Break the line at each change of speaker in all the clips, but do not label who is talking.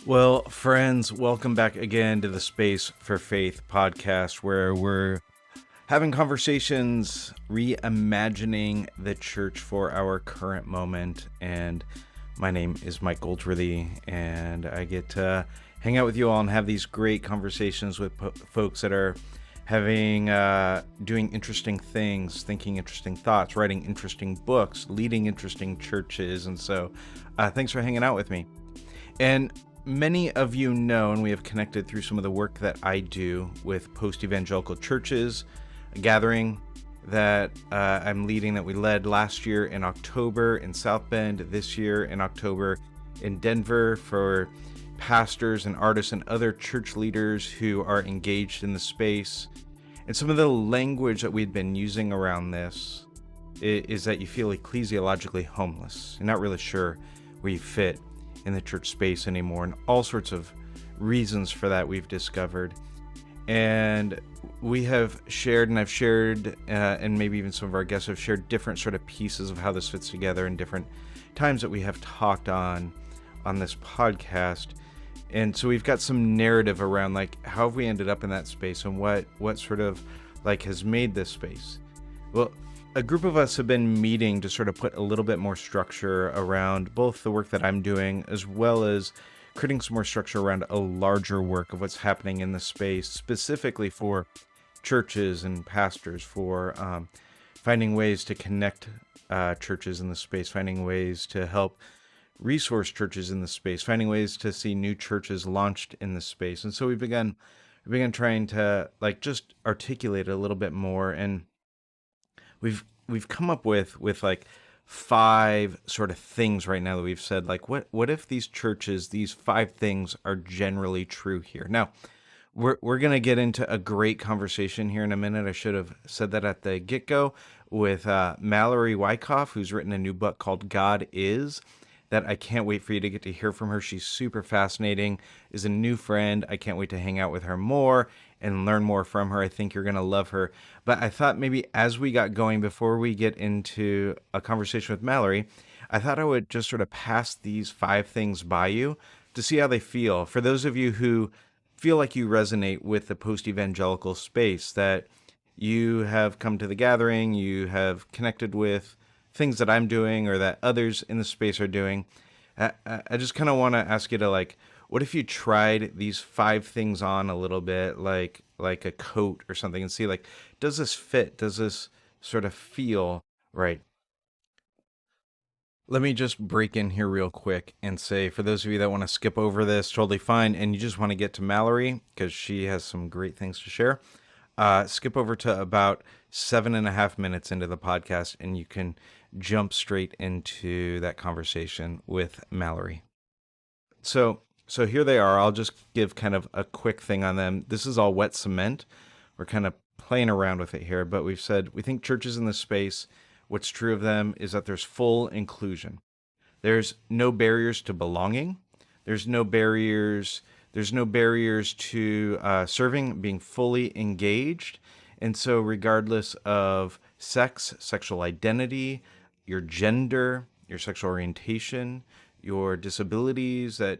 Well, friends, welcome back again to the Space for Faith podcast, where we're having conversations, reimagining the church for our current moment. And my name is Mike Goldsworthy, and I get to hang out with you all and have these great conversations with folks that are doing interesting things, thinking interesting thoughts, writing interesting books, leading interesting churches. And so thanks for hanging out with me. And many of you know, and we have connected through some of the work that I do with post-evangelical churches, a gathering that I'm leading that we led last year in October in South Bend, this year in October in Denver, for pastors and artists and other church leaders who are engaged in the space. And some of the language that we've been using around this is that you feel ecclesiologically homeless. You're not really sure where you fit in the church space anymore, and all sorts of reasons for that we've discovered. And we have shared, and I've shared, and maybe even some of our guests have shared different sort of pieces of how this fits together in different times that we have talked on this podcast. And so we've got some narrative around like how have we ended up in that space and what sort of like has made this space. Well, a group of us have been meeting to sort of put a little bit more structure around both the work that I'm doing, as well as creating some more structure around a larger work of what's happening in the space, specifically for churches and pastors, for finding ways to connect churches in the space, finding ways to help resource churches in the space, finding ways to see new churches launched in the space. And so we began trying to like just articulate it a little bit more, and we've come up with like 5 sort of things right now that we've said, like what if these churches, these 5 things are generally true here. Now we're gonna get into a great conversation here in a minute. I should have said that at the get-go, with Mallory Wyckoff, who's written a new book called God Is, that I can't wait for you to get to hear from her. She's super fascinating, is a new friend. I can't wait to hang out with her more and learn more from her. I think you're going to love her. But I thought maybe as we got going, before we get into a conversation with Mallory, I thought I would just sort of pass these 5 things by you to see how they feel. For those of you who feel like you resonate with the post-evangelical space, that you have come to the gathering, you have connected with things that I'm doing or that others in the space are doing, I just kind of want to ask you to like, what if you tried these 5 things on a little bit, like a coat or something, and see like, does this fit? Does this sort of feel right? Let me just break in here real quick and say, for those of you that want to skip over this, totally fine, and you just want to get to Mallory because she has some great things to share, skip over to about 7.5 minutes into the podcast, and you can jump straight into that conversation with Mallory. So here they are. I'll just give kind of a quick thing on them. This is all wet cement. We're kind of playing around with it here, but we've said we think churches in this space, what's true of them is that there's full inclusion. There's no barriers to belonging. There's no barriers to serving, being fully engaged. And so regardless of sex, sexual identity, your gender, your sexual orientation, your disabilities, that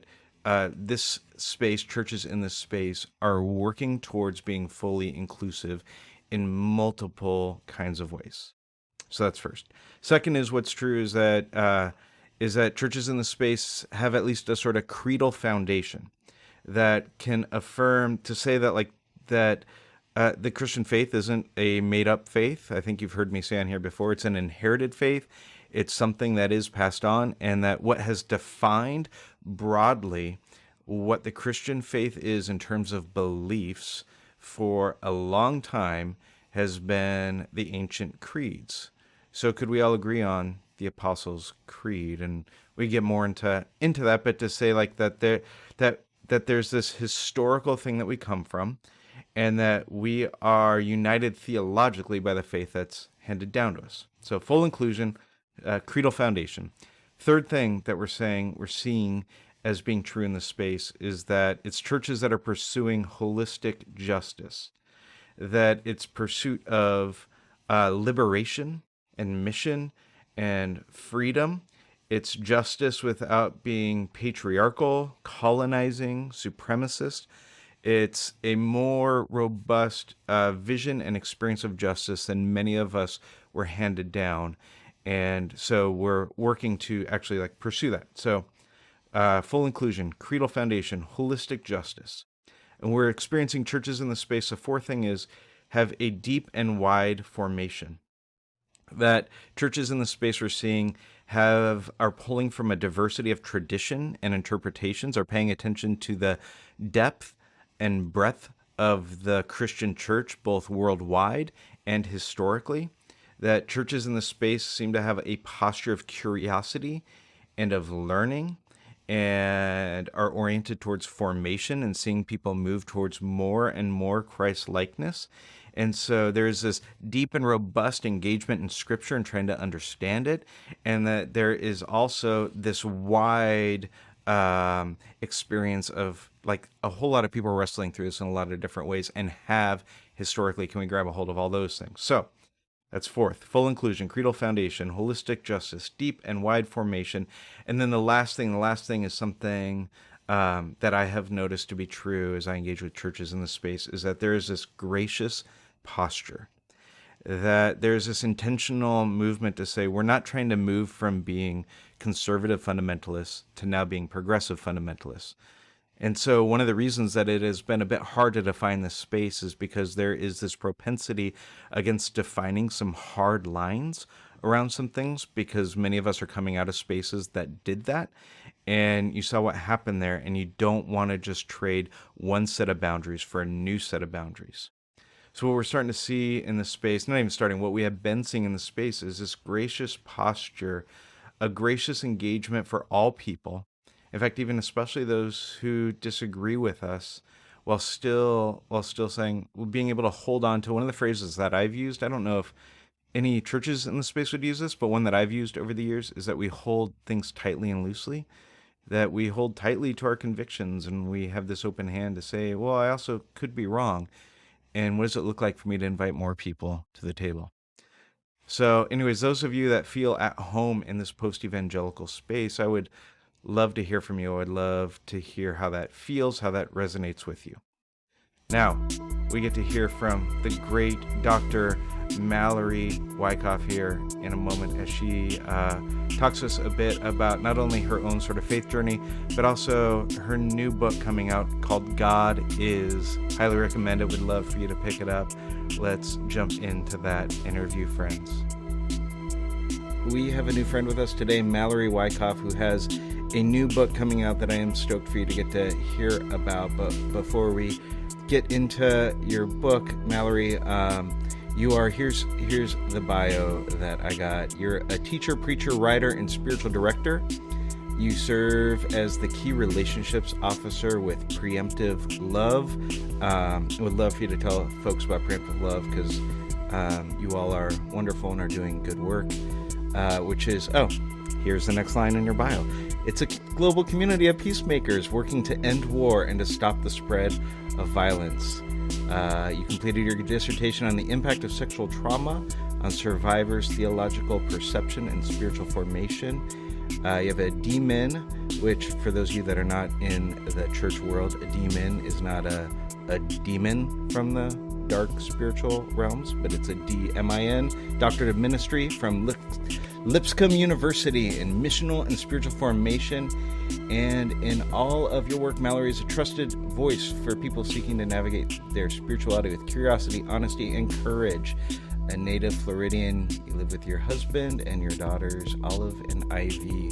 this space, churches in this space, are working towards being fully inclusive in multiple kinds of ways. So that's first. Second is what's true is that churches in the space have at least a sort of creedal foundation that can affirm, to say that like that the Christian faith isn't a made-up faith. I think you've heard me say on here before, it's an inherited faith. It's something that is passed on, and that what has defined broadly what the Christian faith is in terms of beliefs for a long time has been the ancient creeds. So could we all agree on the Apostles' Creed? And we get more into that, but to say like that there's this historical thing that we come from, and that we are united theologically by the faith that's handed down to us. So full inclusion, creedal foundation. Third thing that we're seeing as being true in this space is that it's churches that are pursuing holistic justice, that it's pursuit of liberation and mission and freedom It's justice without being patriarchal, colonizing, supremacist. It's a more robust vision and experience of justice than many of us were handed down. And so we're working to actually like pursue that. So full inclusion, creedal foundation, holistic justice. And we're experiencing churches in the space. The fourth thing is have a deep and wide formation. That churches in the space we're seeing are pulling from a diversity of tradition and interpretations, are paying attention to the depth and breadth of the Christian church, both worldwide and historically. That churches in the space seem to have a posture of curiosity and of learning, and are oriented towards formation and seeing people move towards more and more Christ-likeness. And so there's this deep and robust engagement in Scripture and trying to understand it, and that there is also this wide experience of like a whole lot of people wrestling through this in a lot of different ways and have historically. Can we grab a hold of all those things? So that's fourth, full inclusion, creedal foundation, holistic justice, deep and wide formation. And then the last thing is something that I have noticed to be true as I engage with churches in this space, is that there is this gracious posture, that there's this intentional movement to say we're not trying to move from being conservative fundamentalists to now being progressive fundamentalists. And so one of the reasons that it has been a bit hard to define this space is because there is this propensity against defining some hard lines around some things, because many of us are coming out of spaces that did that. And you saw what happened there, and you don't want to just trade one set of boundaries for a new set of boundaries. So what we're starting to see in the space, not even starting, what we have been seeing in the space is this gracious posture, a gracious engagement for all people. In fact, even especially those who disagree with us, while still saying, well, being able to hold on to one of the phrases that I've used. I don't know if any churches in the space would use this, but one that I've used over the years is that we hold things tightly and loosely, that we hold tightly to our convictions, and we have this open hand to say, well, I also could be wrong. And what does it look like for me to invite more people to the table? So anyways, those of you that feel at home in this post-evangelical space, I would love to hear from you. I would love to hear how that feels, how that resonates with you. Now, we get to hear from the great Dr. Mallory Wyckoff here in a moment as she talks to us a bit about not only her own sort of faith journey, but also her new book coming out called God Is. Highly recommend it. Would love for you to pick it up. Let's jump into that interview, friends. We have a new friend with us today, Mallory Wyckoff, who has a new book coming out that I am stoked for you to get to hear about. But before we get into your book, Mallory, here's the bio that I got. You're a teacher, preacher, writer, and spiritual director. You serve as the key relationships officer with Preemptive Love. I would love for you to tell folks about Preemptive Love, because you all are wonderful and are doing good work, which is, here's the next line in your bio. It's a global community of peacemakers working to end war and to stop the spread of violence. You completed your dissertation on the impact of sexual trauma on survivors' theological perception and spiritual formation. You have a DMin, which for those of you that are not in the church world, a DMin is not a demon from the dark spiritual realms, but it's a DMin, Doctorate of Ministry from Lipscomb University in missional and spiritual formation. And in all of your work, Mallory is a trusted voice for people seeking to navigate their spirituality with curiosity, honesty, and courage. A native Floridian, you live with your husband and your daughters, Olive and Ivy.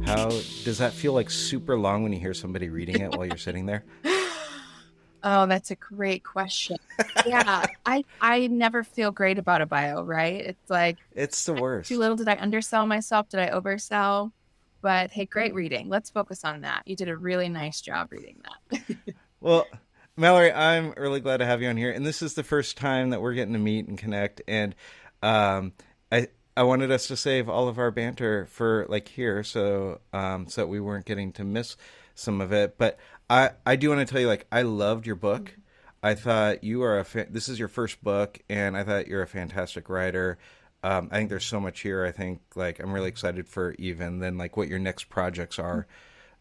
How does that feel like super long when you hear somebody reading it while you're sitting there?
Oh, that's a great question. Yeah, I never feel great about a bio, right? It's like,
it's the worst.
Too little. Did I undersell myself? Did I oversell? But hey, great reading. Let's focus on that. You did a really nice job reading that.
Well, Mallory, I'm really glad to have you on here. And this is the first time that we're getting to meet and connect. And I wanted us to save all of our banter for like here, so that we weren't getting to miss some of it. But I do want to tell you, like, I loved your book. I thought you are this is your first book, and I thought you're a fantastic writer. I think there's so much here. I think like I'm really excited for even then like what your next projects are.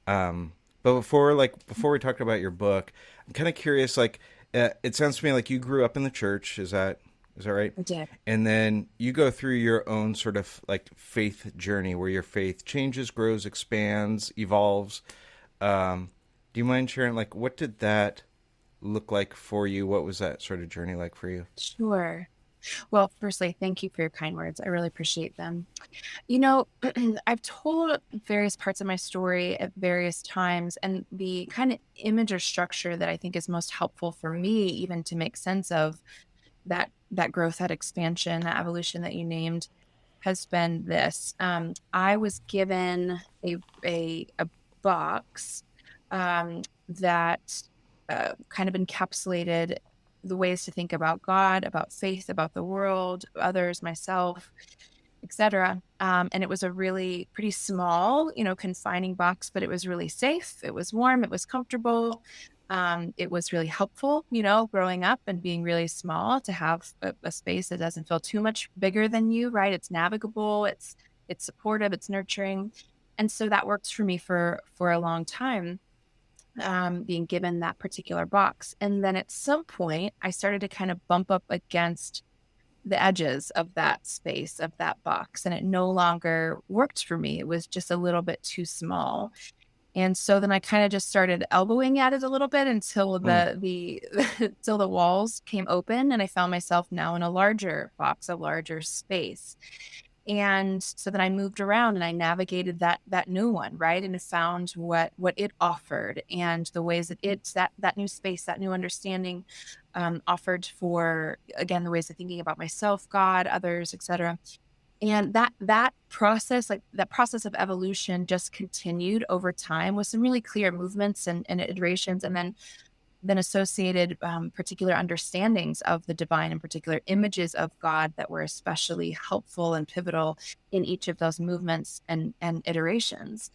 But before we talk about your book, I'm kind of curious. Like, it sounds to me like you grew up in the church. Is that right?
I did.
And then you go through your own sort of like faith journey where your faith changes, grows, expands, evolves. Do you mind sharing like what did that look like for you? What was that sort of journey like for you?
Sure. Well, firstly, thank you for your kind words. I really appreciate them. You know, I've told various parts of my story at various times, and the kind of image or structure that I think is most helpful for me, even to make sense of that growth, that expansion, that evolution that you named, has been this. I was given a box that kind of encapsulated the ways to think about God, about faith, about the world, others, myself, etc. And it was a really pretty small, confining box, but it was really safe. It was warm. It was comfortable. It was really helpful, growing up and being really small to have a space that doesn't feel too much bigger than you, right? It's navigable. It's supportive. It's nurturing. And so that worked for me for a long time, being given that particular box. And then at some point, I started to kind of bump up against the edges of that space, of that box, and it no longer worked for me. It was just a little bit too small. And so then I kind of just started elbowing at it a little bit until
Mm.
the until the walls came open, and I found myself now in a larger box, a larger space. And so then I moved around and I navigated that new one, right? And found what it offered, and the ways that that new space, that new understanding, offered for, again, the ways of thinking about myself, God, others, etc. And that process, like that process of evolution, just continued over time with some really clear movements and iterations, and then associated particular understandings of the divine and particular images of God that were especially helpful and pivotal in each of those movements and iterations.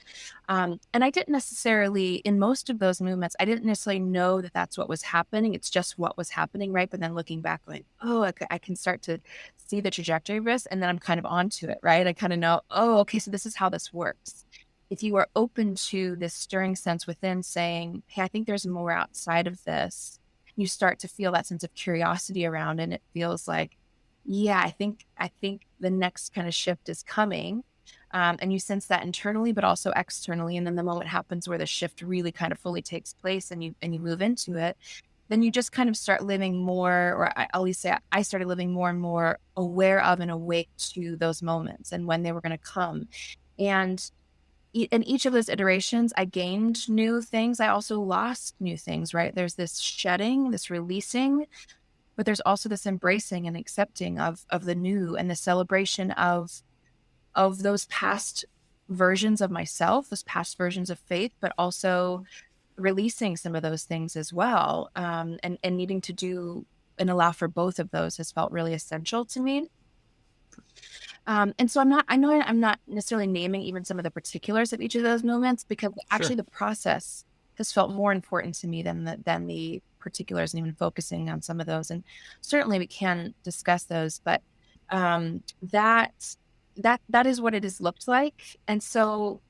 And I didn't necessarily, in most of those movements, I didn't necessarily know that that's what was happening. It's just what was happening, right? But then looking back, going, oh, I can start to see the trajectory of this, and then I'm kind of onto it, right? I kind of know, oh, okay, so this is how this works. If you are open to this stirring sense within saying, hey, I think there's more outside of this, you start to feel that sense of curiosity around, and it feels like, yeah, I think the next kind of shift is coming. And you sense that internally, but also externally. And then the moment happens where the shift really kind of fully takes place, and you move into it, then you just kind of start living more, or I at least say I started living more and more aware of and awake to those moments and when they were going to come. And in each of those iterations, I gained new things. I also lost new things, right? There's this shedding, this releasing, but there's also this embracing and accepting of the new, and the celebration of those past versions of myself, those past versions of faith, but also releasing some of those things as well. And needing to do and allow for both of those has felt really essential to me. And so I know I'm not necessarily naming even some of the particulars of each of those moments, because
Sure.
actually the process has felt more important to me than the particulars, and even focusing on some of those. And certainly we can discuss those, but that is what it has looked like. And so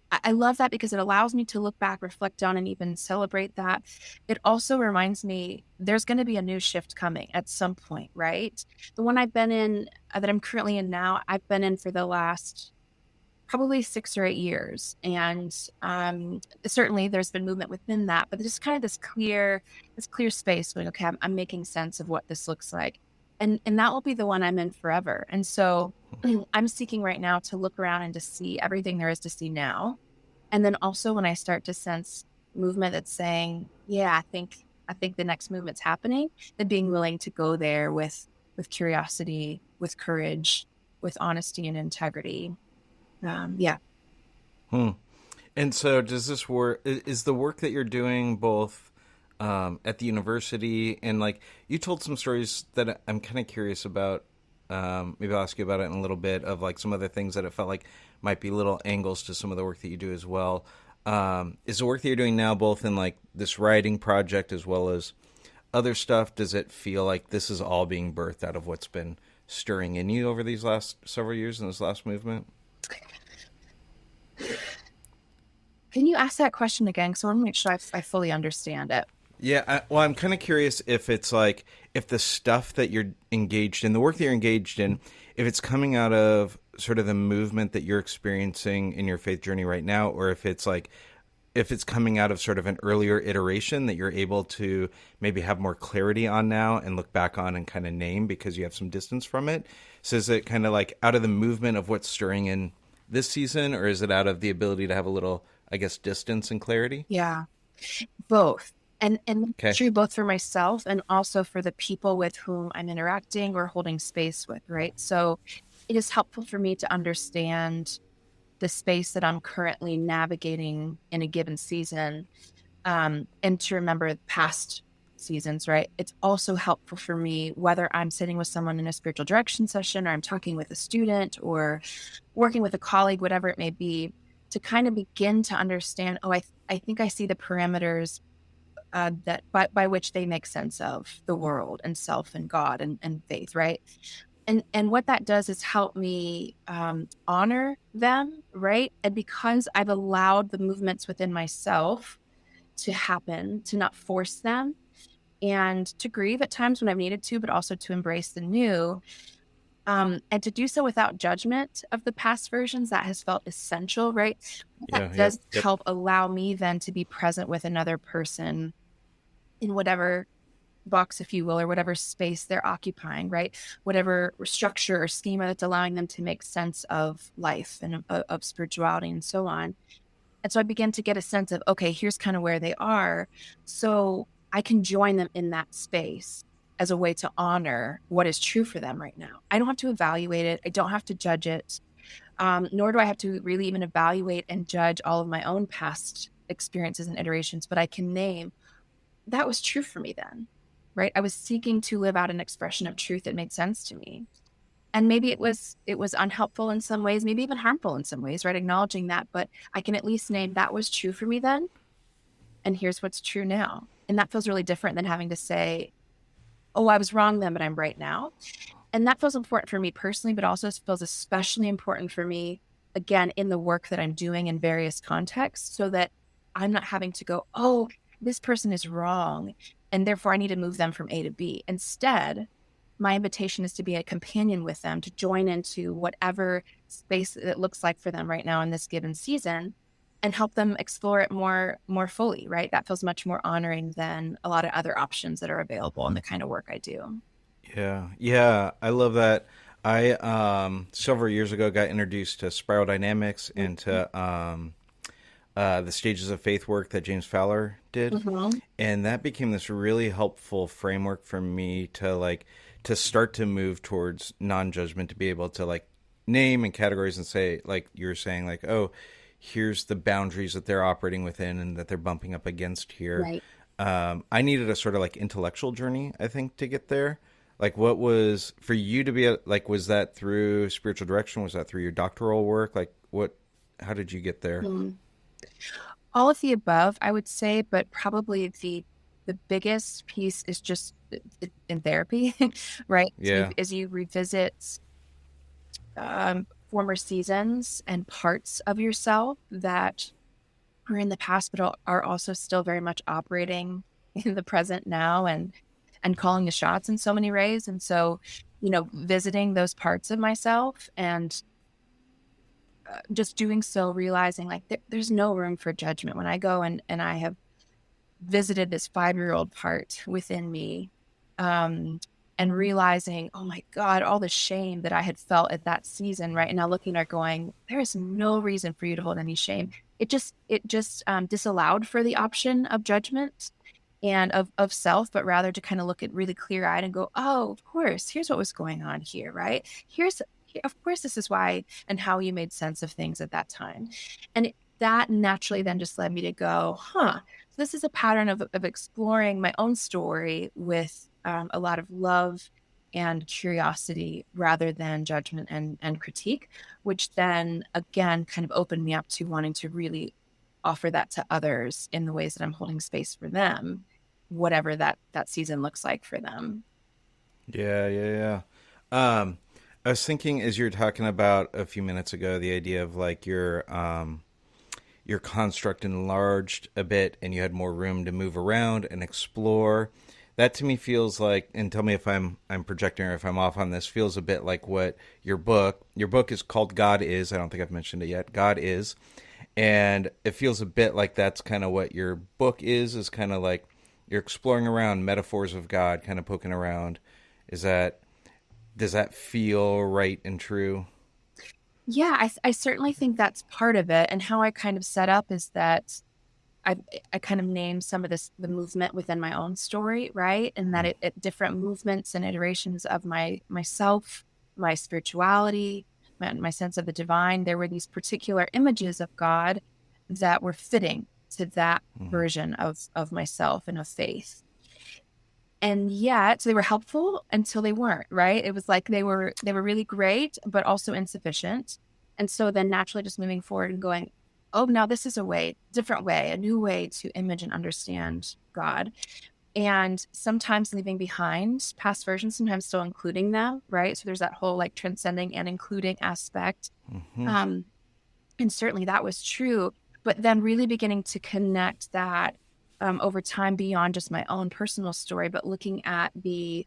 I love that, because it allows me to look back, reflect on, and even celebrate that. It also reminds me there's going to be a new shift coming at some point, right? The one I've been in, that I'm currently in now, I've been in for the last probably 6 or 8 years. And certainly there's been movement within that, but there's kind of this clear space going, okay, I'm making sense of what this looks like. And that will be the one I'm in forever. And so I'm seeking right now to look around and to see everything there is to see now. And then also when I start to sense movement that's saying, yeah, I think the next movement's happening, then being willing to go there with curiosity, with courage, with honesty and integrity. Yeah.
Hmm. And so, does this work? Is the work that you're doing both at the university, and like you told some stories that I'm kind of curious about. Maybe I'll ask you about it in a little bit, of like some other things that it felt like might be little angles to some of the work that you do as well. Is the work that you're doing now both in like this writing project as well as other stuff? Does it feel like this is all being birthed out of what's been stirring in you over these last several years in this last movement?
Can you ask that question again? Because I want to make sure I fully understand it.
Yeah, well, I'm kind of curious if it's like if the stuff that you're engaged in, the work that you're engaged in, if it's coming out of sort of the movement that you're experiencing in your faith journey right now, or if it's like if it's coming out of sort of an earlier iteration that you're able to maybe have more clarity on now and look back on and kind of name because you have some distance from it. So is it kind of like out of the movement of what's stirring in this season, or is it out of the ability to have a little, I guess, distance and clarity?
Yeah, both. And
Okay.
true both for myself and also for the people with whom I'm interacting or holding space with, right? So it is helpful for me to understand the space that I'm currently navigating in a given season, and to remember past seasons, right? It's also helpful for me, whether I'm sitting with someone in a spiritual direction session or I'm talking with a student or working with a colleague, whatever it may be, to kind of begin to understand, oh, I think I see the parameters that by which they make sense of the world and self and God and faith, right? And what that does is help me honor them, right? And because I've allowed the movements within myself to happen, to not force them, and to grieve at times when I've needed to, but also to embrace the new, and to do so without judgment of the past versions, that has felt essential, right? That
Yeah. Yep.
does
Yep.
help allow me then to be present with another person in whatever box, if you will, or whatever space they're occupying, right? Whatever structure or schema that's allowing them to make sense of life and of spirituality and so on. And so I began to get a sense of, okay, here's kind of where they are. So I can join them in that space as a way to honor what is true for them right now. I don't have to evaluate it. I don't have to judge it. Nor do I have to really even evaluate and judge all of my own past experiences and iterations, but I can name that was true for me then, right? I was seeking to live out an expression of truth that made sense to me. And maybe it was unhelpful in some ways, maybe even harmful in some ways, right? Acknowledging that, but I can at least name that was true for me then, and here's what's true now. And that feels really different than having to say, oh, I was wrong then, but I'm right now. And that feels important for me personally, but also feels especially important for me, again, in the work that I'm doing in various contexts, so that I'm not having to go, oh, this person is wrong, and therefore I need to move them from A to B. Instead, my invitation is to be a companion with them, to join into whatever space it looks like for them right now in this given season, and help them explore it more fully, right? That feels much more honoring than a lot of other options that are available in the kind of work I do.
Yeah, yeah, I love that. I several years ago got introduced to spiral dynamics and to the stages of faith work that James Fowler did,
Mm-hmm.
and that became this really helpful framework for me to like to start to move towards non-judgment, to be able to like name and categories and say, like you were saying, like, oh, here's the boundaries that they're operating within and that they're bumping up against here.
Right.
I needed a sort of like intellectual journey, I think, to get there. Like, what was for you to be like? Was that through spiritual direction? Was that through your doctoral work? Like, what? How did you get there?
Mm. All of the above, I would say, but probably the biggest piece is just in therapy, right?
Yeah,
As you revisit former seasons and parts of yourself that were in the past, but are also still very much operating in the present now and calling the shots in so many ways. And so, visiting those parts of myself and just doing so, realizing like there's no room for judgment when I go and I have visited this 5-year-old part within me, and realizing, oh my God, all the shame that I had felt at that season, right? And now looking at going, there is no reason for you to hold any shame. It just disallowed for the option of judgment and of self, but rather to kind of look at really clear-eyed and go, oh, of course, here's what was going on here, right? Of course, this is why and how you made sense of things at that time. And that naturally then just led me to go, so this is a pattern of exploring my own story with a lot of love and curiosity rather than judgment and critique, which then again kind of opened me up to wanting to really offer that to others in the ways that I'm holding space for them, whatever that season looks like for them.
yeah, yeah, yeah. Um, I was thinking as you were talking about a few minutes ago, the idea of like your construct enlarged a bit and you had more room to move around and explore. That to me feels like, and tell me if I'm projecting or if I'm off on this, feels a bit like what your book is called God Is. I don't think I've mentioned it yet. God Is. And it feels a bit like that's kind of what your book is kind of like you're exploring around metaphors of God, kind of poking around. Is that does that feel right and true?
Yeah, I certainly think that's part of it. And how I kind of set up is that I I kind of named some of the movement within my own story, right? And that it different movements and iterations of myself, my spirituality, my sense of the divine. There were these particular images of God that were fitting to that
Mm-hmm.
version of myself and of faith. And yet they were helpful until they weren't, right? It was like they were really great, but also insufficient. And so then naturally just moving forward and going, oh, now this is a way, different way, a new way to image and understand God. And sometimes leaving behind past versions, sometimes still including them, right? So there's that whole like transcending and including aspect.
Mm-hmm.
Um, and certainly that was true, but then really beginning to connect that over time beyond just my own personal story, but looking at the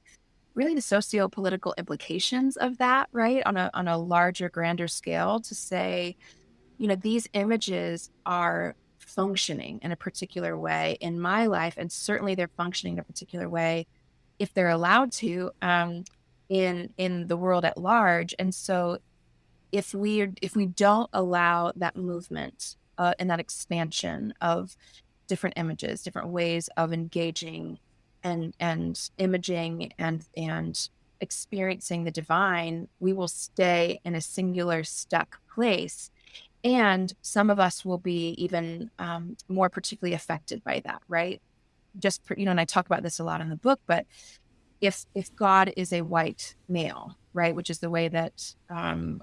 really the socio-political implications of that, right? On a larger, grander scale to say, these images are functioning in a particular way in my life, and certainly they're functioning in a particular way if they're allowed to in the world at large. And so if we don't allow that movement and that expansion of different images, different ways of engaging and imaging and experiencing the divine, we will stay in a singular stuck place. And some of us will be even more particularly affected by that, right? And I talk about this a lot in the book, but if God is a white male, right, which is the way that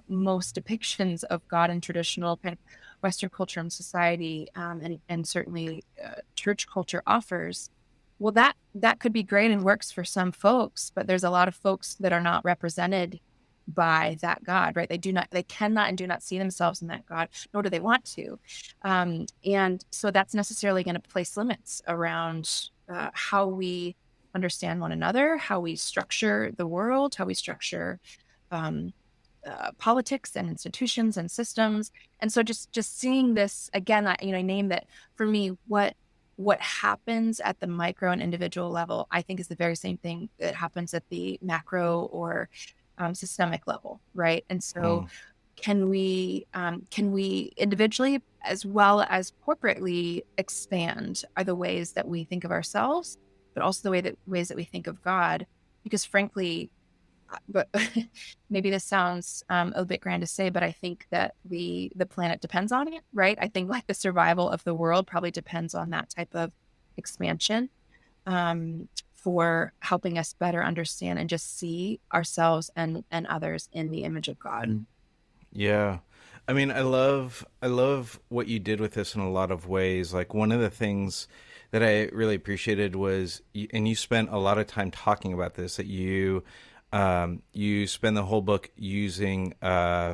most depictions of God in traditional kind of Western culture and society, and certainly church culture offers, well, that could be great and works for some folks, but there's a lot of folks that are not represented by that God, right? They cannot and do not see themselves in that God, nor do they want to. And so that's necessarily going to place limits around how we understand one another, how we structure the world, how we structure um, politics and institutions and systems. And so just seeing this again, I name that for me, what happens at the micro and individual level, I think is the very same thing that happens at the macro or systemic level, right? And so
Mm.
can we individually as well as corporately expand are the ways that we think of ourselves, but also ways that we think of God? Because frankly, but maybe this sounds a bit grand to say, but I think that the planet depends on it, right? I think like the survival of the world probably depends on that type of expansion for helping us better understand and just see ourselves and others in the image of God.
Yeah. I mean, I love what you did with this in a lot of ways. Like one of the things that I really appreciated was, and you spent a lot of time talking about this, that you spend the whole book using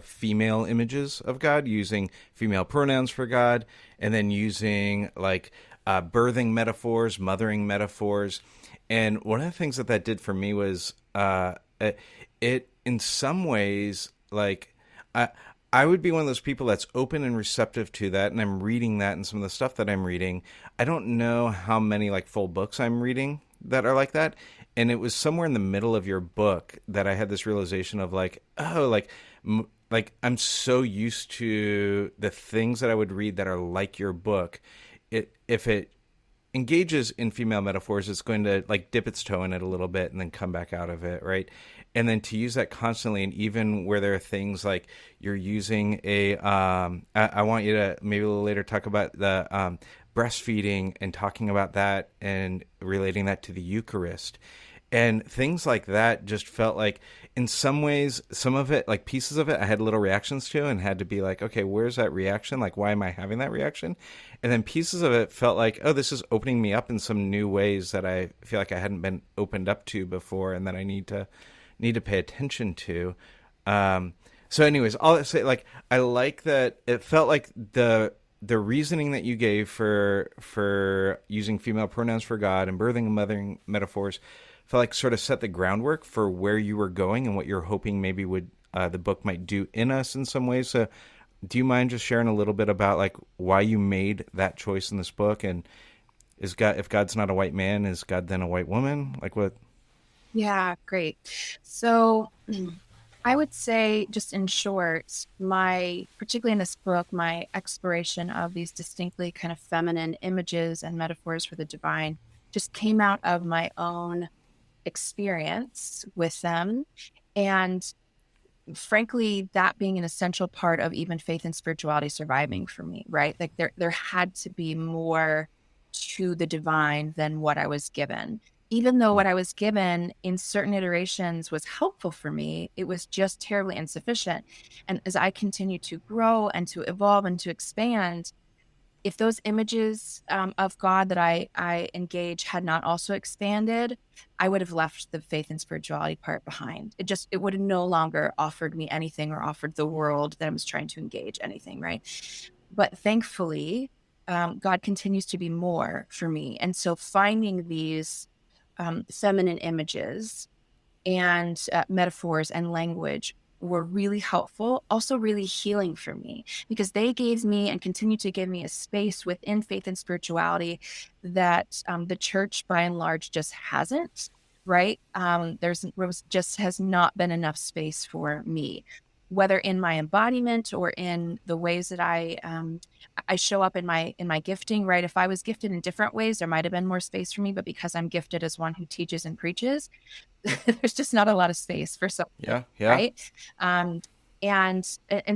female images of God, using female pronouns for God, and then using like birthing metaphors, mothering metaphors. And one of the things that did for me was it in some ways like I I would be one of those people that's open and receptive to that, and I'm reading that and some of the stuff that I'm reading. I don't know how many like full books I'm reading that are like that. And it was somewhere in the middle of your book that I had this realization of like, oh, like I'm so used to the things that I would read that are like your book. If it engages in female metaphors, it's going to like dip its toe in it a little bit and then come back out of it, right? And then to use that constantly, and even where there are things like you're using I want you to maybe a little later talk about the breastfeeding and talking about that and relating that to the Eucharist. And things like that just felt like, in some ways, some of it, like pieces of it, I had little reactions to and had to be like, okay, where's that reaction? Like, why am I having that reaction? And then pieces of it felt like, oh, this is opening me up in some new ways that I feel like I hadn't been opened up to before and that I need to need to pay attention to. So anyways, I'll say, like, I like that it felt like the reasoning that you gave for using female pronouns for God and birthing and mothering metaphors felt like sort of set the groundwork for where you were going and what you're hoping maybe would the book might do in us in some ways. So do you mind just sharing a little bit about like why you made that choice in this book? And is God, if God's not a white man, is God then a white woman? Like what?
Yeah, great. So I would say, just in short, particularly in this book, my exploration of these distinctly kind of feminine images and metaphors for the divine just came out of my own experience with them. And frankly, that being an essential part of even faith and spirituality surviving for me, right? Like there had to be more to the divine than what I was given. Even though what I was given in certain iterations was helpful for me, it was just terribly insufficient. And as I continue to grow and to evolve and to expand, if those images of God that I engage had not also expanded, I would have left the faith and spirituality part behind. It would have no longer offered me anything or offered the world that I was trying to engage anything, right? But thankfully, God continues to be more for me. And so finding these feminine images and metaphors and language were really helpful, also really healing for me, because they gave me and continue to give me a space within faith and spirituality that the church by and large just hasn't, right? Just has not been enough space for me, whether in my embodiment or in the ways that I show up in my gifting, right? If I was gifted in different ways, there might have been more space for me, but because I'm gifted as one who teaches and preaches, there's just not a lot of space for some,
Yeah.
right? And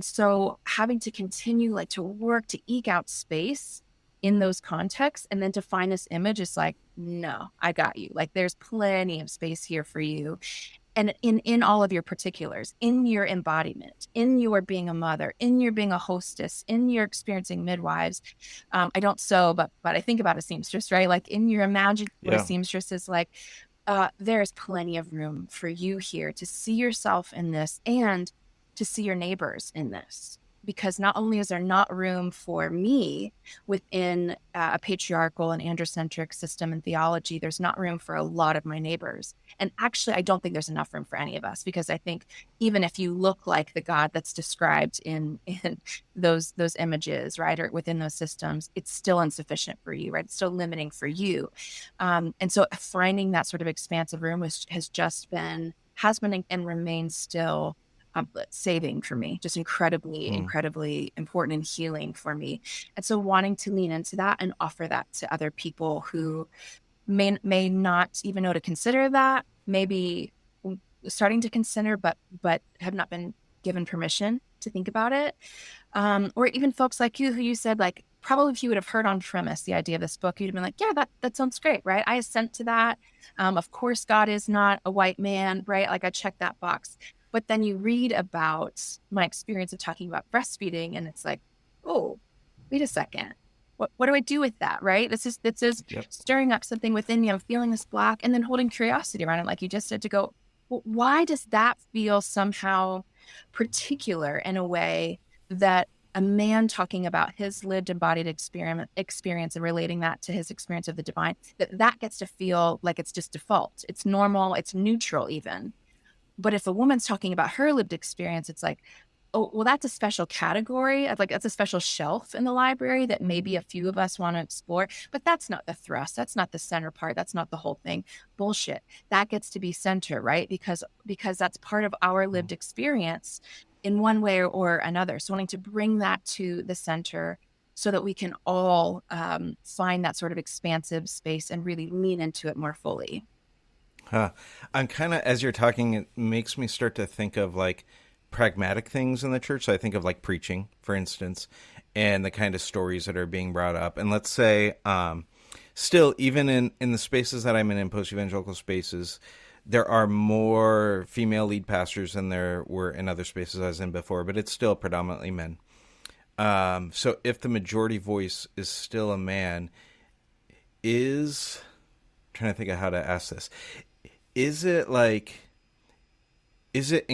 so having to continue like to work to eke out space in those contexts and then to find this image is like, no, I got you. Like there's plenty of space here for you. And in all of your particulars, in your embodiment, in your being a mother, in your being a hostess, in your experiencing midwives. I don't sew, but I think about a seamstress, right? Like in your imagined
Yeah.
seamstress is like, there's plenty of room for you here to see yourself in this and to see your neighbors in this. Because not only is there not room for me within a patriarchal and androcentric system and theology, there's not room for a lot of my neighbors. And actually, I don't think there's enough room for any of us, because I think even if you look like the God that's described in those images, right, or within those systems, it's still insufficient for you, right? It's still limiting for you. And so finding that sort of expansive room has been and remains still saving for me, just incredibly important and healing for me. And so wanting to lean into that and offer that to other people who may not even know to consider that, maybe starting to consider, but have not been given permission to think about it. Or even folks like you, who you said, like, probably if you would have heard on premise the idea of this book, you'd have been like, yeah, that sounds great, right? I assent to that. Of course, God is not a white man, right? Like I checked that box. But then you read about my experience of talking about breastfeeding, and it's like, oh, wait a second. What do I do with that, right? This is
Yep.
stirring up something within me. I'm feeling this block, and then holding curiosity around it, like you just said, to go, well, why does that feel somehow particular in a way that a man talking about his lived embodied experience and relating that to his experience of the divine, that gets to feel like it's just default. It's normal. It's neutral even. But if a woman's talking about her lived experience, it's like, oh, well, that's a special category. Like that's a special shelf in the library that maybe a few of us want to explore, but that's not the thrust. That's not the center part. That's not the whole thing. Bullshit. That gets to be center, right? Because that's part of our lived experience in one way or another. So wanting to bring that to the center so that we can all find that sort of expansive space and really lean into it more fully.
I'm kind of, as you're talking, it makes me start to think of like pragmatic things in the church. So I think of like preaching, for instance, and the kind of stories that are being brought up. And let's say, still, even in the spaces that I'm in post-evangelical spaces, there are more female lead pastors than there were in other spaces I was in before, but it's still predominantly men. So if the majority voice is still a man, trying to think of how to ask this. Is it like, is it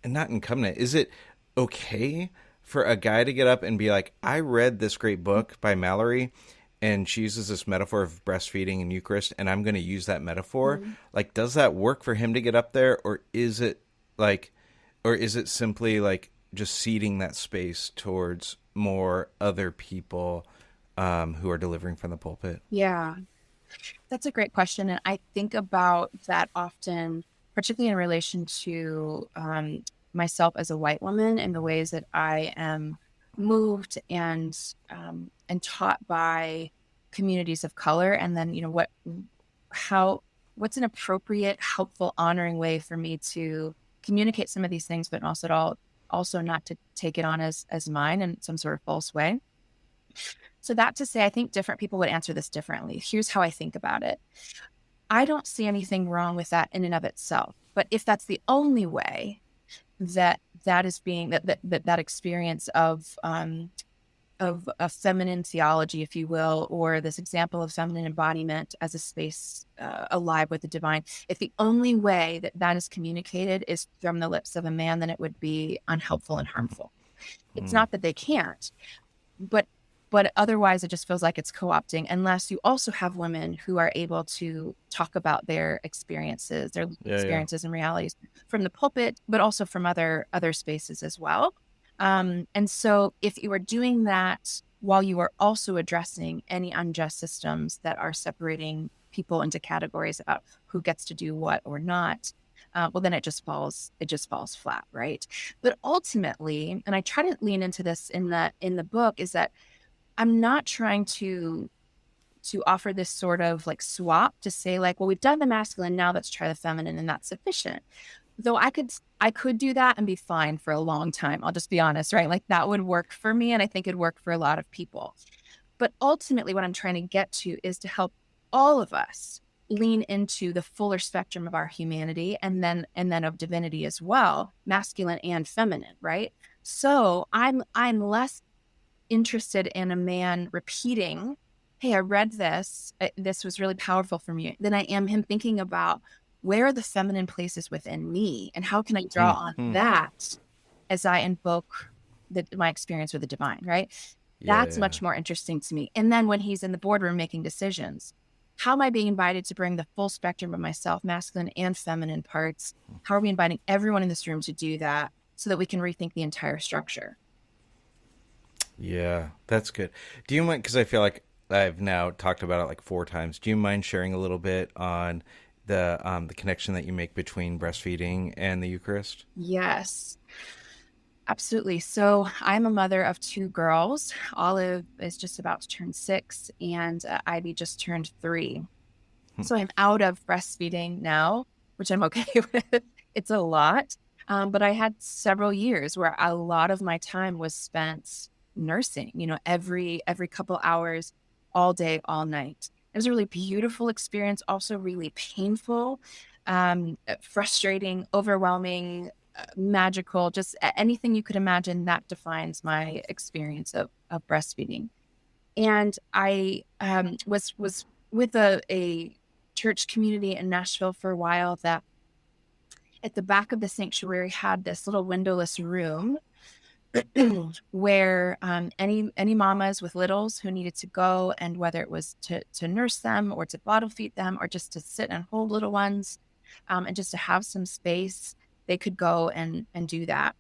not incumbent, is it okay for a guy to get up and be like, I read this great book by Mallory and she uses this metaphor of breastfeeding and Eucharist, and I'm going to use that metaphor.
Mm-hmm.
Like, does that work for him to get up there, or is it like, or is it simply like just ceding that space towards more other people who are delivering from the pulpit?
Yeah, that's a great question. And I think about that often, particularly in relation to myself as a white woman and the ways that I am moved and taught by communities of color. And then, what's an appropriate, helpful, honoring way for me to communicate some of these things, but also not to take it on as mine in some sort of false way. So that to say, I think different people would answer this differently. Here's how I think about it. I don't see anything wrong with that in and of itself. But if that's the only way that is being that experience of a feminine theology, if you will, or this example of feminine embodiment as a space alive with the divine, if the only way that is communicated is from the lips of a man, then it would be unhelpful and harmful. It's not that they can't, but otherwise it just feels like it's co-opting, unless you also have women who are able to talk about their experiences, and realities from the pulpit, but also from other spaces as well. And so if you are doing that while you are also addressing any unjust systems that are separating people into categories about who gets to do what or not, well, then it just falls flat, right? But ultimately, and I try to lean into this in the book, is that I'm not trying to offer this sort of like swap to say like, well, we've done the masculine, now let's try the feminine, and that's sufficient. Though I could do that and be fine for a long time. I'll just be honest, right? Like that would work for me, and I think it'd work for a lot of people. But ultimately what I'm trying to get to is to help all of us lean into the fuller spectrum of our humanity and then of divinity as well, masculine and feminine, right? So I'm less interested in a man repeating, hey, I read this was really powerful for me, than I am him thinking about, where are the feminine places within me and how can I draw on that as I invoke my experience with the divine, right? That's much more interesting to me. And then when he's in the boardroom making decisions, how am I being invited to bring the full spectrum of myself, masculine and feminine parts? How are we inviting everyone in this room to do that so that we can rethink the entire structure?
Yeah, that's good. Do you mind, because I feel like I've now talked about it like 4 times. Do you mind sharing a little bit on the connection that you make between breastfeeding and the Eucharist?
Yes, absolutely. So I'm a mother of 2 girls. Olive is just about to turn 6, and Ivy just turned 3. So I'm out of breastfeeding now, which I'm okay with. It's a lot. But I had several years where a lot of my time was spent nursing, every couple hours, all day, all night. It was a really beautiful experience, also really painful, frustrating, overwhelming, magical, just anything you could imagine. That defines my experience of breastfeeding. And I was with a church community in Nashville for a while that at the back of the sanctuary had this little windowless room where any mamas with littles who needed to go, and whether it was to nurse them or to bottle feed them or just to sit and hold little ones, and just to have some space, they could go and do that.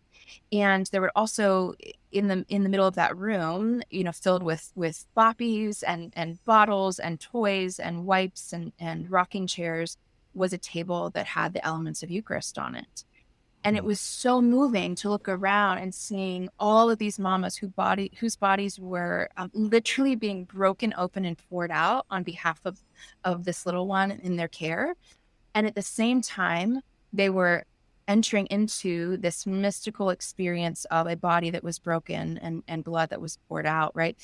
And there were also in the middle of that room, filled with boppies and bottles and toys and wipes and rocking chairs, was a table that had the elements of Eucharist on it. And it was so moving to look around and seeing all of these mamas whose bodies were literally being broken open and poured out on behalf of this little one in their care. And at the same time, they were entering into this mystical experience of a body that was broken and blood that was poured out, right?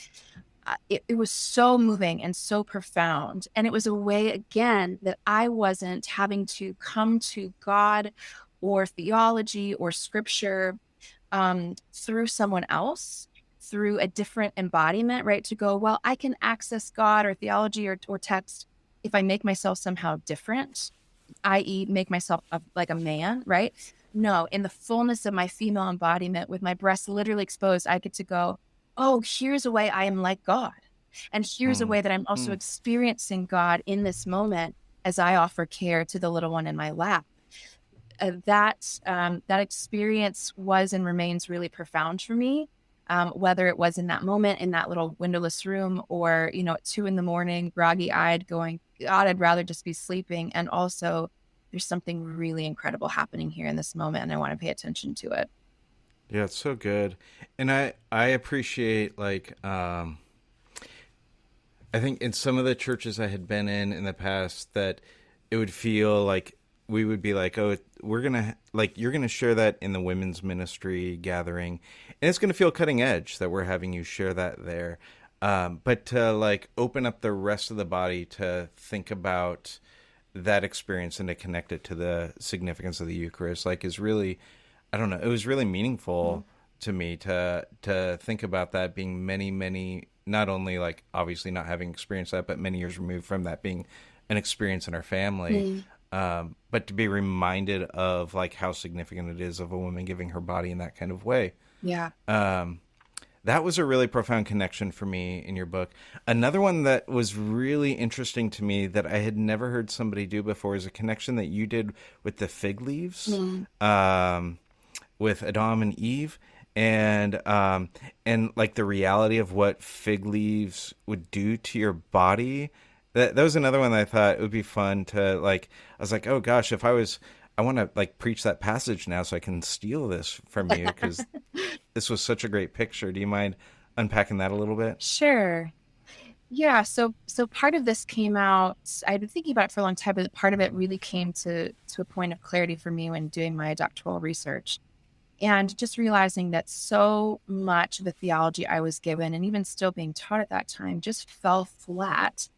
It was so moving and so profound. And it was a way, again, that I wasn't having to come to God or theology or scripture through someone else, through a different embodiment, right? To go, well, I can access God or theology or text if I make myself somehow different. i.e., make myself like a man, right? No, in the fullness of my female embodiment, with my breasts literally exposed, I get to go, oh, here's a way I am like God. And here's a
Mm.
way that I'm also
Mm.
experiencing God in this moment as I offer care to the little one in my lap. That experience was and remains really profound for me. Whether it was in that moment in that little windowless room, or at 2 a.m, groggy eyed, going, God, I'd rather just be sleeping. And also, there's something really incredible happening here in this moment, and I want to pay attention to it.
Yeah, it's so good. And I appreciate I think in some of the churches I had been in the past that it would feel like we would be like, oh, we're going to, like, you're going to share that in the women's ministry gathering. And it's going to feel cutting edge that we're having you share that there. But to like open up the rest of the body to think about that experience and to connect it to the significance of the Eucharist, like, is really, I don't know, it was really
Mhm.
meaningful to me to think about that being many, not only like obviously not having experienced that, but many years removed from that being an experience in our family.
Mm,
But to be reminded of like how significant it is of a woman giving her body in that kind of way.
yeah.
Um, that was a really profound connection for me in your book. Another one that was really interesting to me that I had never heard somebody do before is a connection that you did with the fig leaves,
Mm.
with Adam and Eve, and like the reality of what fig leaves would do to your body. That was another one that I thought it would be fun to like. I was like, oh gosh, if I want to like preach that passage now so I can steal this from you because this was such a great picture. Do you mind unpacking that a little bit?
Sure. Yeah, so part of this came out. I've been thinking about it for a long time, but part of it really came to a point of clarity for me when doing my doctoral research. And just realizing that so much of the theology I was given, and even still being taught at that time, just fell flat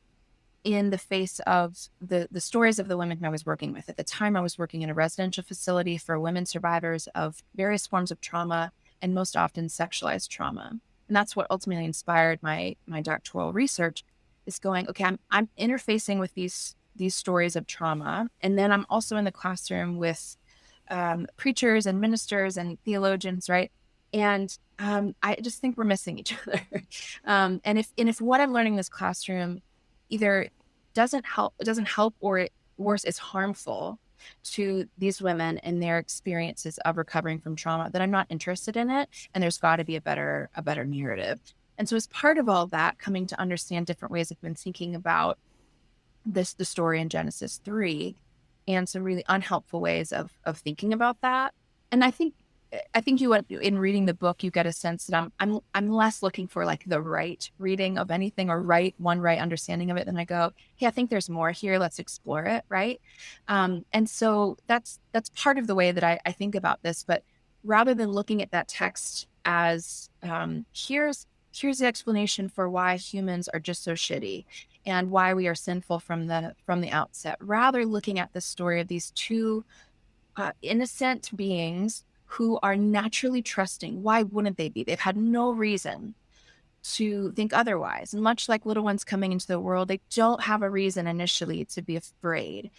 in the face of the stories of the women who I was working with. At the time, I was working in a residential facility for women survivors of various forms of trauma, and most often sexualized trauma. And that's what ultimately inspired my doctoral research, is going, okay, I'm interfacing with these stories of trauma. And then I'm also in the classroom with preachers and ministers and theologians, right? And I just think we're missing each other. And if what I'm learning in this classroom either doesn't help, or worse, is harmful to these women and their experiences of recovering from trauma, then I'm not interested in it. And there's got to be a better narrative. And so, as part of all that, coming to understand different ways I've been thinking about the story in Genesis 3, and some really unhelpful ways of thinking about that. And I think you in reading the book, you get a sense that I'm less looking for like the right reading of anything, or right understanding of it, than I go, hey, I think there's more here. Let's explore it, right? And so that's part of the way that I think about this. But rather than looking at that text as here's the explanation for why humans are just so shitty and why we are sinful from the outset, rather looking at the story of these two innocent beings who are naturally trusting. Why wouldn't they be? They've had no reason to think otherwise. And much like little ones coming into the world, they don't have a reason initially to be afraid.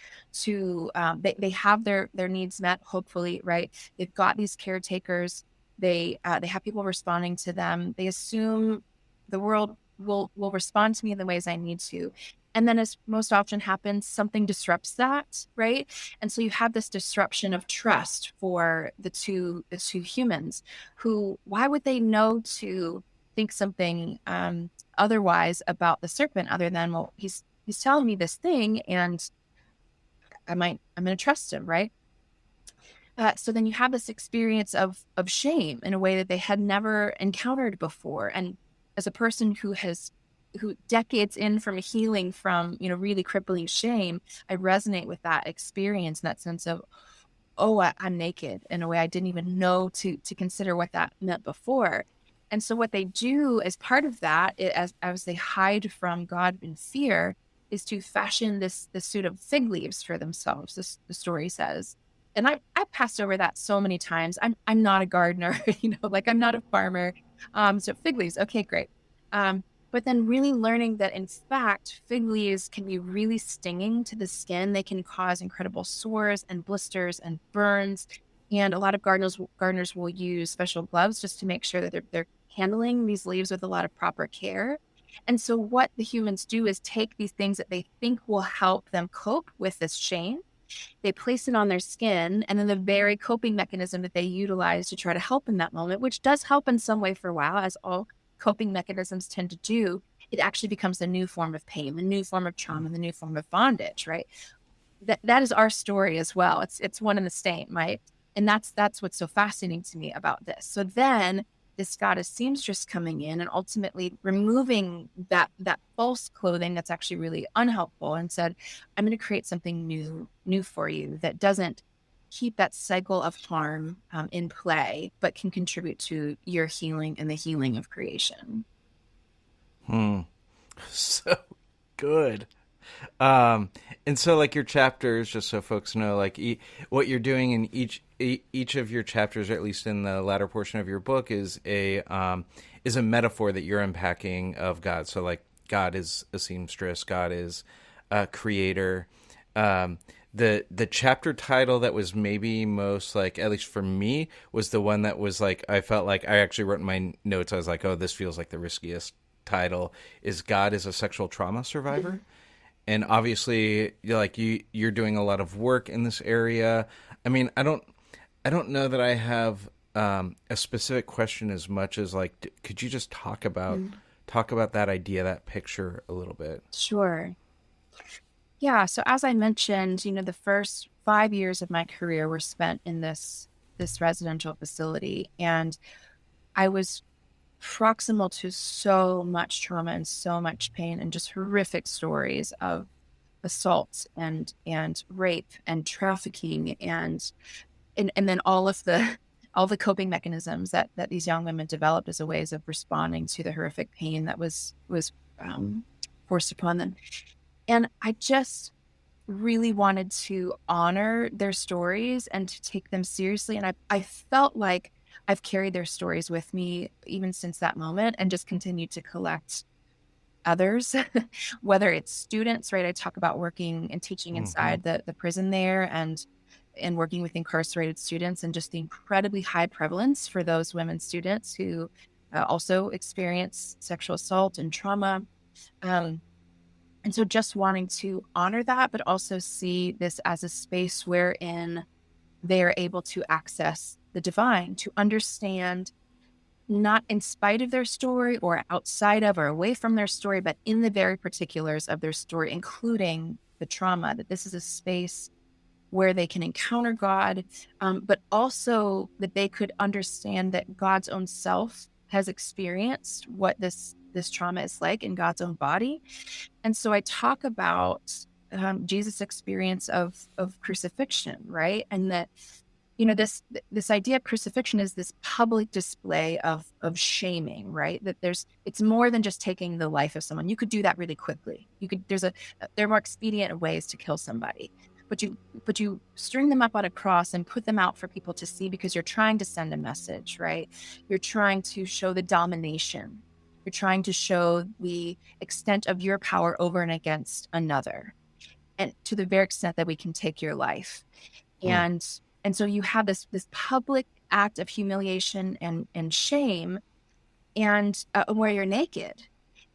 They have their needs met, hopefully, right? They've got these caretakers. They have people responding to them. They assume the world will respond to me in the ways I need to. And then, as most often happens, something disrupts that, right? And so you have this disruption of trust for the two humans, who, why would they know to think something otherwise about the serpent, other than, well, he's telling me this thing, and I'm going to trust him, right? So then you have this experience of shame in a way that they had never encountered before. And as a person who decades in from healing from really crippling shame, I resonate with that experience, and that sense of, oh, I'm naked, in a way I didn't even know to consider what that meant before. And so what they do as part of that, as they hide from God in fear, is to fashion this suit of fig leaves for themselves. The story says. And I passed over that so many times. I'm not a gardener, like I'm not a farmer. So fig leaves, okay, great. But then really learning that, in fact, fig leaves can be really stinging to the skin. They can cause incredible sores and blisters and burns. And a lot of gardeners will use special gloves just to make sure that they're handling these leaves with a lot of proper care. And so what the humans do is take these things that they think will help them cope with this shame. They place it on their skin, and then the very coping mechanism that they utilize to try to help in that moment, which does help in some way for a while, as all coping mechanisms tend to do, it actually becomes a new form of pain, a new form of trauma, the new form of bondage, right? That is our story as well. It's one and the same, right? And that's what's so fascinating to me about this. So then this goddess seamstress coming in and ultimately removing that false clothing that's actually really unhelpful, and said, I'm going to create something new for you that doesn't keep that cycle of harm in play, but can contribute to your healing and the healing of creation.
So good. And so like your chapters, just so folks know, like what you're doing in each of your chapters, or at least in the latter portion of your book, is a metaphor that you're unpacking of God. So like God is a seamstress, God is a creator. The chapter title that was maybe most, like, at least for me, was the one that was like, I felt like I actually wrote in my notes, I was like, oh, this feels like the riskiest title, is God is a sexual trauma survivor. And obviously, you're doing a lot of work in this area. I mean, I don't know that I have a specific question as much as like, could you just talk about that idea, that picture a little bit?
Sure. Yeah. So as I mentioned, the first 5 years of my career were spent in this residential facility, and I was proximal to so much trauma and so much pain and just horrific stories of assault and rape and trafficking and then all the coping mechanisms that these young women developed as a ways of responding to the horrific pain that was forced upon them. And I just really wanted to honor their stories and to take them seriously. And I felt like I've carried their stories with me even since that moment, and just continued to collect others, whether it's students, right? I talk about working and teaching inside the prison there, and working with incarcerated students, and just the incredibly high prevalence for those women students who also experience sexual assault and trauma. And so just wanting to honor that, but also see this as a space wherein they are able to access the divine, to understand, not in spite of their story or outside of or away from their story, but in the very particulars of their story, including the trauma, that this is a space where they can encounter God, but also that they could understand that God's own self has experienced what this trauma is like in God's own body. And so I talk about Jesus' experience of crucifixion, right? And that, this idea of crucifixion is this public display of shaming, right? That it's more than just taking the life of someone. You could do that really quickly. There are more expedient ways to kill somebody, but you string them up on a cross and put them out for people to see, because you're trying to send a message, right? You're trying to show the domination. You're trying to show the extent of your power over and against another, and to the very extent that we can take your life. And so you have this public act of humiliation and shame, and where you're naked.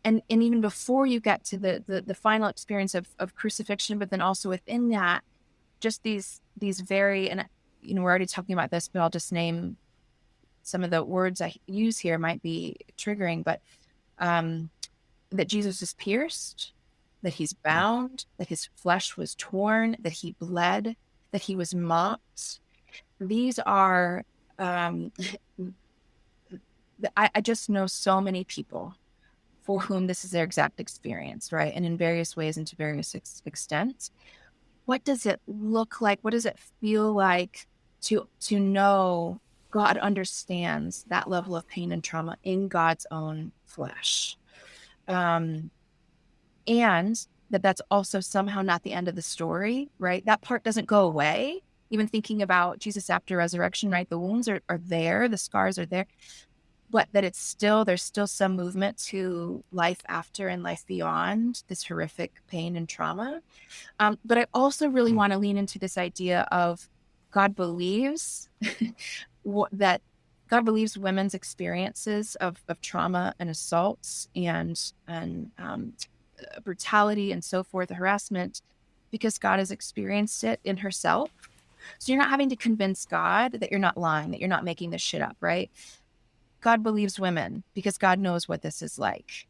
And even before you get to the final experience of crucifixion, but then also within that, just these very, and we're already talking about this, but I'll just name some of the words I use here, might be triggering, but that Jesus is pierced, that he's bound, that his flesh was torn, that he bled, that he was mocked. These are, I just know so many people for whom this is their exact experience, right? And in various ways and to various extents. What does it look like? What does it feel like to know God understands that level of pain and trauma in God's own flesh? And that's also somehow not the end of the story, right? That part doesn't go away. Even thinking about Jesus after resurrection, right? The wounds are there, the scars are there. but that there's still some movement to life after and life beyond this horrific pain and trauma. But I also really want to lean into this idea of God believes that God believes women's experiences of trauma and assaults and brutality and so forth, harassment, because God has experienced it in herself. So you're not having to convince God that you're not lying, that you're not making this shit up, right? God believes women because God knows what this is like.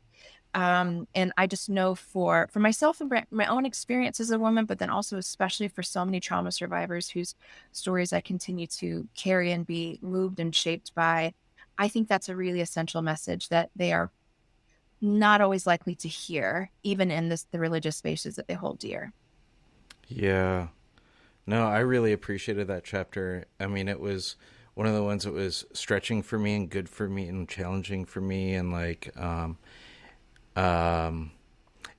And I just know for myself and my own experience as a woman, but then also especially for so many trauma survivors whose stories I continue to carry and be moved and shaped by, I think that's a really essential message that they are not always likely to hear, even in the religious spaces that they hold dear.
Yeah. No, I really appreciated that chapter. I mean, it was one of the ones that was stretching for me and good for me and challenging for me, and like and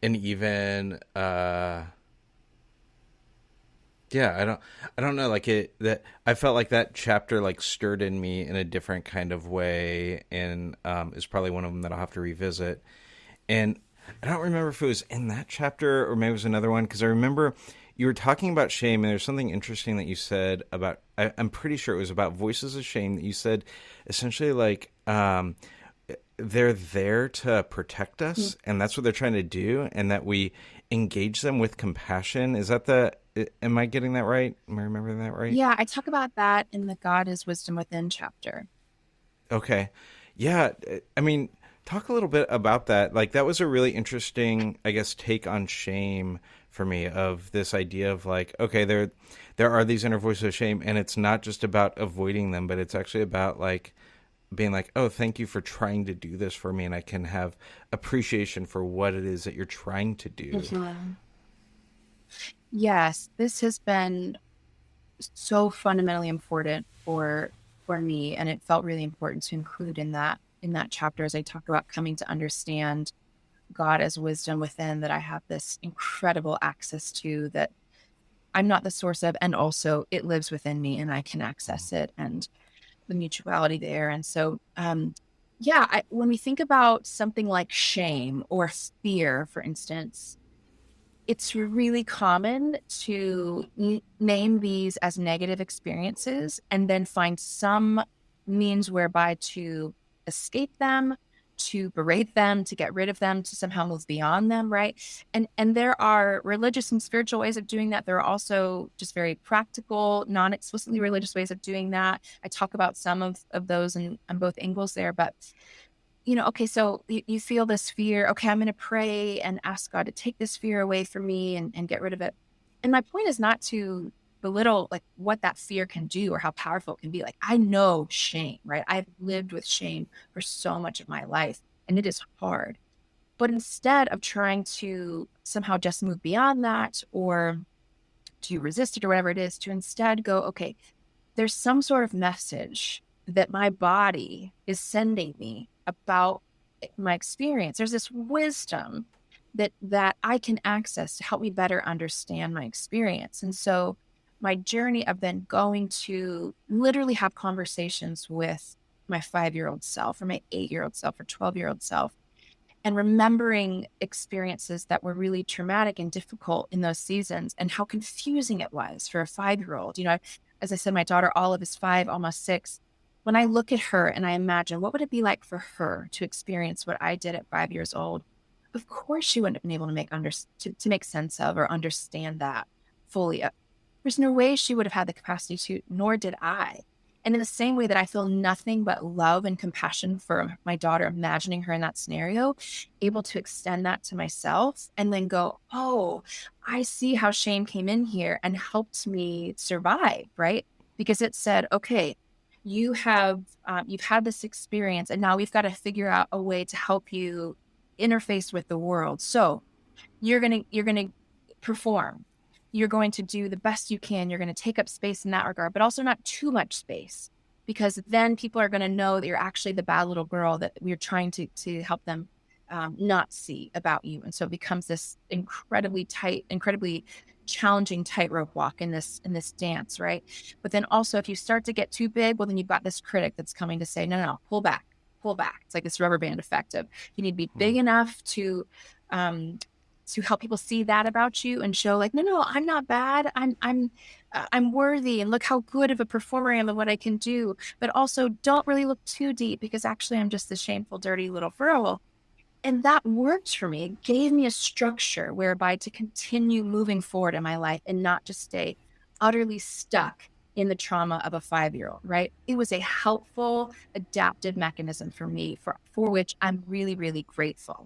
even yeah, I don't know, like it, that I felt like that chapter like stirred in me in a different kind of way, and is probably one of them that I'll have to revisit. And I don't remember if it was in that chapter or maybe it was another one, because I remember you were talking about shame, and there's something interesting that you said about, I'm pretty sure it was about voices of shame, that you said essentially like they're there to protect us, and that's what they're trying to do, and that we engage them with compassion. Is that am I getting that right? Am I remembering that right?
Yeah, I talk about that in the God is Wisdom Within chapter.
Okay. Yeah. I mean, talk a little bit about that. Like, that was a really interesting, I guess, take on shame for me, of this idea of like, okay, there are these inner voices of shame, and it's not just about avoiding them, but it's actually about like being like, oh, thank you for trying to do this for me, and I can have appreciation for what it is that you're trying to do.
Mhm. Yes, this has been so fundamentally important for me, and it felt really important to include in that chapter as I talk about coming to understand God as wisdom within, that I have this incredible access to, that I'm not the source of, and also it lives within me and I can access it, and the mutuality there. And so yeah, when we think about something like shame or fear, for instance, it's really common to name these as negative experiences and then find some means whereby to escape them, to berate them, to get rid of them, to somehow move beyond them, right? And there are religious and spiritual ways of doing that. There are also just very practical, non-explicitly religious ways of doing that. I talk about some of those on both angles there, but okay, so you feel this fear. Okay, I'm going to pray and ask God to take this fear away from me and get rid of it. And my point is not to belittle like what that fear can do or how powerful it can be. Like, I know shame, right? I've lived with shame for so much of my life, and it is hard. But instead of trying to somehow just move beyond that or to resist it or whatever it is, to instead go, okay, there's some sort of message that my body is sending me about my experience. There's this wisdom that I can access to help me better understand my experience. And so my journey of then going to literally have conversations with my 5-year-old self or my 8-year-old self or 12-year-old self, and remembering experiences that were really traumatic and difficult in those seasons, and how confusing it was for a 5-year-old. As I said, my daughter Olive is 5, almost 6. When I look at her and I imagine what would it be like for her to experience what I did at 5 years old, of course she wouldn't have been able to make sense of or understand that fully. There's no way she would have had the capacity to, nor did I. And in the same way that I feel nothing but love and compassion for my daughter, imagining her in that scenario, able to extend that to myself and then go, oh, I see how shame came in here and helped me survive, right? Because it said, okay, you've had this experience, and now we've got to figure out a way to help you interface with the world. So you're gonna perform. You're going to do the best you can. You're going to take up space in that regard, but also not too much space, because then people are going to know that you're actually the bad little girl that we're trying to help them not see about you. And so it becomes this incredibly tight, incredibly challenging tightrope walk in this dance, right? But then also, if you start to get too big, well, then you've got this critic that's coming to say, no, pull back, pull back. It's like this rubber band effect of you need to be big enough to help people see that about you and show like, no, I'm not bad. I'm worthy, and look how good of a performer I am and what I can do. But also don't really look too deep, because actually I'm just this shameful, dirty little girl. And that worked for me. It gave me a structure whereby to continue moving forward in my life and not just stay utterly stuck in the trauma of a 5-year-old, right? It was a helpful, adaptive mechanism for me, for which I'm really, really grateful.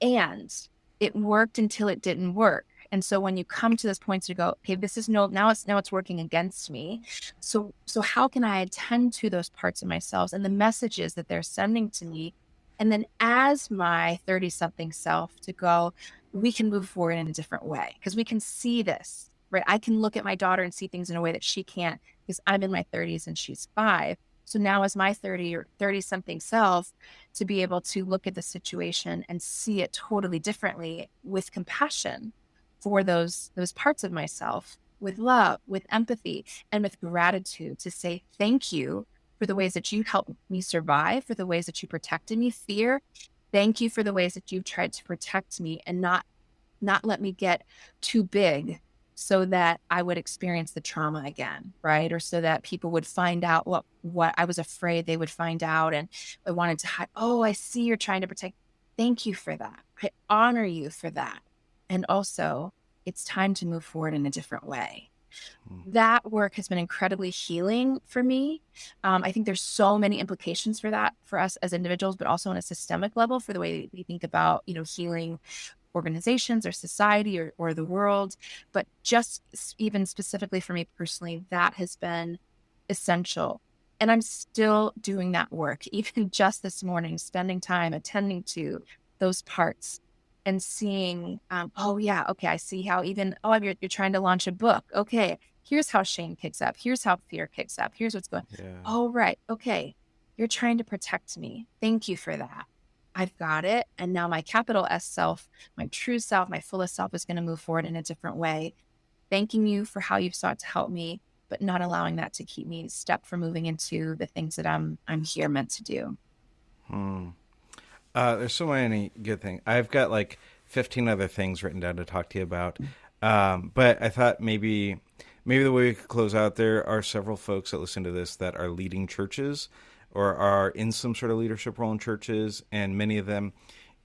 And it worked until it didn't work. And so when you come to this point to go, okay, this is now it's working against me. So how can I attend to those parts of myself and the messages that they're sending to me? And then as my 30-something self to go, we can move forward in a different way, because we can see this, right? I can look at my daughter and see things in a way that she can't, because I'm in my 30s and she's 5. So now as my 30 or 30-something self, to be able to look at the situation and see it totally differently with compassion for those parts of myself, with love, with empathy, and with gratitude, to say thank you for the ways that you helped me survive, for the ways that you protected me, fear. Thank you for the ways that you've tried to protect me and not let me get too big so that I would experience the trauma again, right? Or so that people would find out what I was afraid they would find out, and I wanted to hide. Oh, I see you're trying to protect. Thank you for that. I honor you for that. And also, it's time to move forward in a different way. That work has been incredibly healing for me. I think there's so many implications for that for us as individuals, but also on a systemic level for the way we think about, healing organizations or society or the world. But just even specifically for me personally, that has been essential. And I'm still doing that work, even just this morning, spending time attending to those parts and seeing, oh yeah, okay, I see how even, you're trying to launch a book. Okay, here's how shame kicks up. Here's how fear kicks up. Here's what's going.
Yeah.
Oh, right. Okay, you're trying to protect me. Thank you for that. I've got it. And now my capital S self, my true self, my fullest self is going to move forward in a different way. Thanking you for how you've sought to help me, but not allowing that to keep me stuck from moving into the things that I'm here meant to do.
There's so many good things. I've got like 15 other things written down to talk to you about. But I thought maybe the way we could close out, there are several folks that listen to this that are leading churches or are in some sort of leadership role in churches, and many of them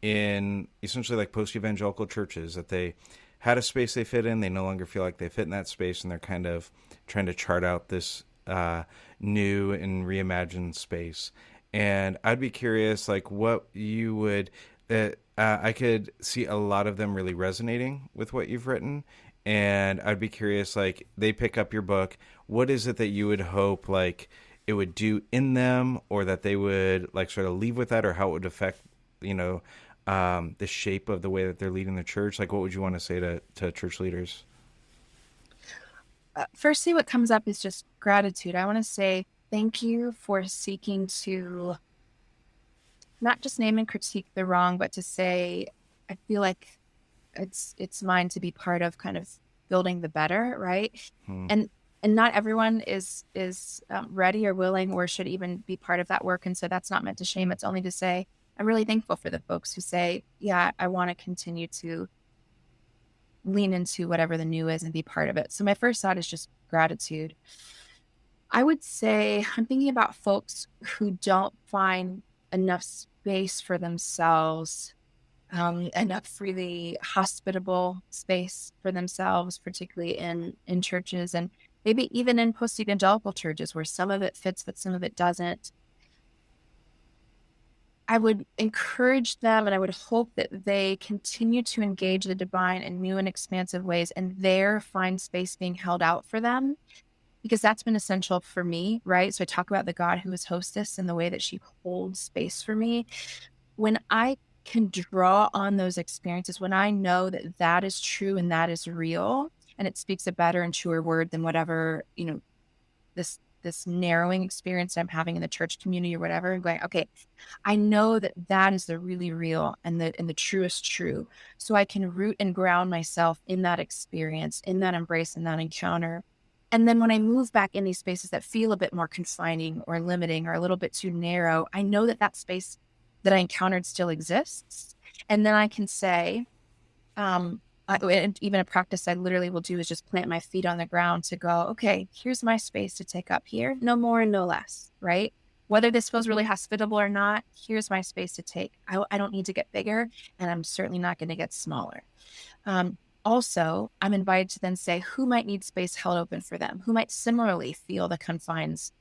in essentially like post-evangelical churches, that they had a space they fit in. They no longer feel like they fit in that space, and they're kind of trying to chart out this new and reimagined space. And I'd be curious, like, what you would, I could see a lot of them really resonating with what you've written. And I'd be curious, like, they pick up your book. What is it that you would hope, like, it would do in them, or that they would, like, sort of leave with that, or how it would affect, the shape of the way that they're leading the church? Like, what would you want to say to church leaders?
Firstly, what comes up is just gratitude. I want to say thank you for seeking to not just name and critique the wrong, but to say, I feel like it's mine to be part of kind of building the better, right? And not everyone is ready or willing or should even be part of that work. And so that's not meant to shame. It's only to say, I'm really thankful for the folks who say, yeah, I want to continue to lean into whatever the new is and be part of it. So my first thought is just gratitude. I would say I'm thinking about folks who don't find enough space for themselves, enough really hospitable space for themselves, particularly in churches, and maybe even in post-evangelical churches where some of it fits, but some of it doesn't. I would encourage them, and I would hope that they continue to engage the divine in new and expansive ways, and there find space being held out for them, because that's been essential for me, right? So I talk about the God who is hostess and the way that she holds space for me. When I can draw on those experiences, when I know that that is true and that is real, and it speaks a better and truer word than whatever, this narrowing experience I'm having in the church community or whatever, and going, okay, I know that that is the really real and the truest true. So I can root and ground myself in that experience, in that embrace, in that encounter. And then when I move back in these spaces that feel a bit more confining or limiting or a little bit too narrow, I know that that space that I encountered still exists. And then I can say, and even a practice I literally will do is just plant my feet on the ground to go, okay, here's my space to take up here, no more and no less, right? Whether this feels really hospitable or not, here's my space to take. I don't need to get bigger, and I'm certainly not going to get smaller. Also, I'm invited to then say who might need space held open for them, who might similarly feel the confines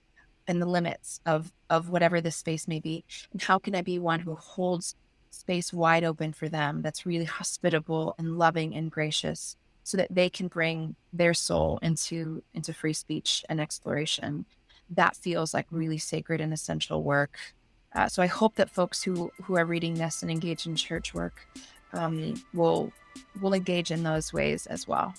and the limits of whatever this space may be, and how can I be one who holds space wide open for them that's really hospitable and loving and gracious, so that they can bring their soul into free speech and exploration. That feels like really sacred and essential work. So I hope that folks who are reading this and engage in church work will engage in those ways as well.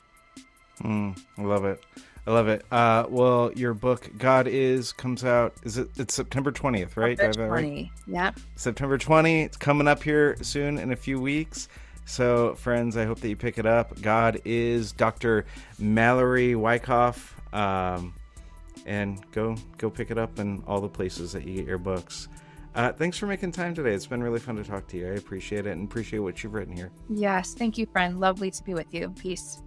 I love it. I love it. Well, your book, God Is, comes out, it's September 20th, right?
September 20, yeah.
September 20, it's coming up here soon in a few weeks. So, friends, I hope that you pick it up. God Is, Dr. Mallory Wyckoff, and go pick it up in all the places that you get your books. Thanks for making time today. It's been really fun to talk to you. I appreciate it and appreciate what you've written here.
Yes, thank you, friend. Lovely to be with you. Peace.